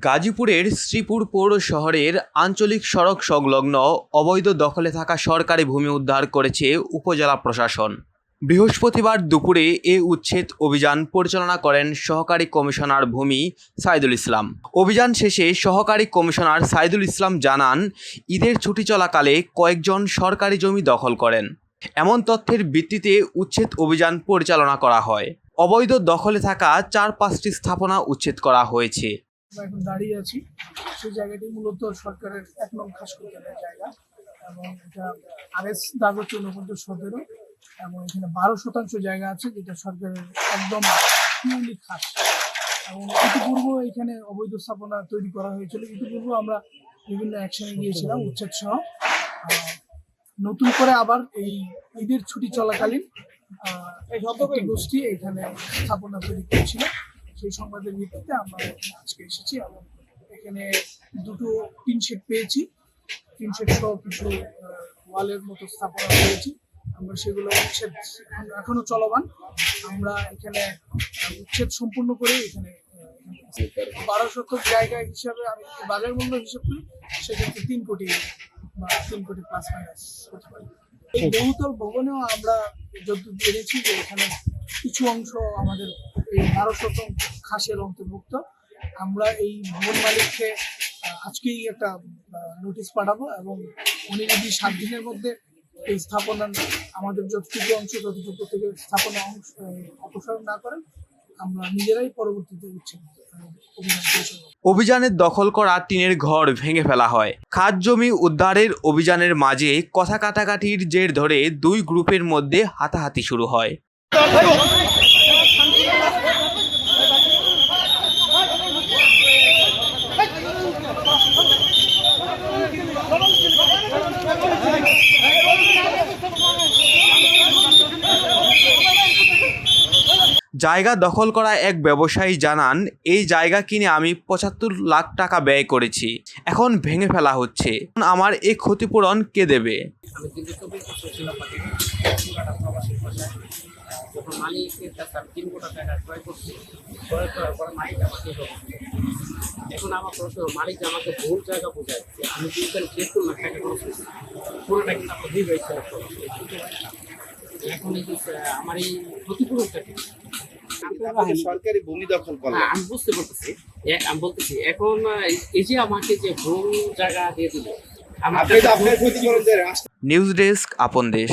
গাজীপুরের শ্রীপুর পৌর শহরের আঞ্চলিক সড়ক সংলগ্ন অবৈধ দখলে থাকা সরকারি ভূমি উদ্ধার করেছে উপজেলা প্রশাসন। বৃহস্পতিবার দুপুরে এ উচ্ছেদ অভিযান পরিচালনা করেন সহকারী কমিশনার ভূমি সাইদুল ইসলাম। অভিযান শেষে সহকারী কমিশনার সাইদুল ইসলাম জানান, ঈদের ছুটি চলাকালে কয়েকজন সরকারি জমি দখল করেন। এমন তথ্যের ভিত্তিতে উচ্ছেদ অভিযান পরিচালনা করা হয়। অবৈধ দখলে থাকা 4-5টি স্থাপনা উচ্ছেদ করা হয়েছে। আমরা এখন দাঁড়িয়ে আছি, সেই জায়গাটি মূলত সরকারের 1 নং খাস কোটালের জায়গা এবং এটা আরএস দাগো 14-17 এবং এখানে 12% জায়গা আছে যেটা সরকারের একদম পিওরলি খাস। এবং ইতিপূর্বে এখানে অবৈধ স্থাপনা তৈরি করা হয়েছিল। ইতিপূর্বে আমরা বিভিন্ন অ্যাকশনে গিয়েছিলাম উচ্ছেদ সহ। নতুন করে আবার এই ঈদের ছুটি চলাকালীন একটি গোষ্ঠী এখানে স্থাপনা তৈরি করেছিল। সেই সংবাদের ভিত্তিতে আমরা আজকে এসেছি এবং এখানে দুটো টিন শেড পেয়েছি। টিন শেড সহ কিছু ওয়ালের মতো স্থাপনা পেয়েছি। আমরা সেগুলো উচ্ছেদ এখনো চলমান। আমরা এখানে উচ্ছেদ সম্পূর্ণ করে এখানে 12 জায়গা হিসাবে আমি বাজার মূল্য হিসাব করি সেক্ষেত্রে 3 কোটি বা 3 কোটি প্লাস মাইনাস হতে পারে। এই বহুতল ভবনেও আমরা যতদূর জেনেছি যে এখানে কিছু অংশ আমাদের এই 12% খাসের অন্তর্ভুক্ত। আমরা এই ভবন মালিককে আজকেই একটা নোটিশ পাঠাবো এবং উনি যদি 7 দিনের মধ্যে এই স্থাপনা আমাদের যতটুকু অংশ ততটুকু থেকে স্থাপনা অপসারণ না করেন আমরা নিজেরাই পরবর্তীতে অভিযানে দখল করা টিনের ঘর ভেঙে ফেলা হয়। খাস জমি উদ্ধারের অভিযানের মাঝে কথা কাটাকাটির জের ধরে 2 গ্রুপের মধ্যে হাতাহাতি শুরু হয়। জায়গা দখল করা এক ব্যবসায়ী জানান, এই জায়গা কিনে আমি 75 লাখ টাকা ব্যয় করেছি, এখন ভেঙে ফেলা হচ্ছে। আমার এই ক্ষতিপূরণ কে দেবে? এখন আমার প্রশ্ন, মালিক আমাকে ভুল জায়গা বোঝাচ্ছে, আমি কিন্তু 73 লাখ টাকা পুরোটা কিন্তু আমরা দিয়ে এখন আমার এই ক্ষতিপূরণটা কি? সরকারি ভূমি দখল করলেন, আমি বুঝতে পারতেছি। আমি বলতেছি এখন এই যে আমাকে যে ভুল জায়গা দিয়ে দিল, নিউজ ডেস্ক, আপন দেশ।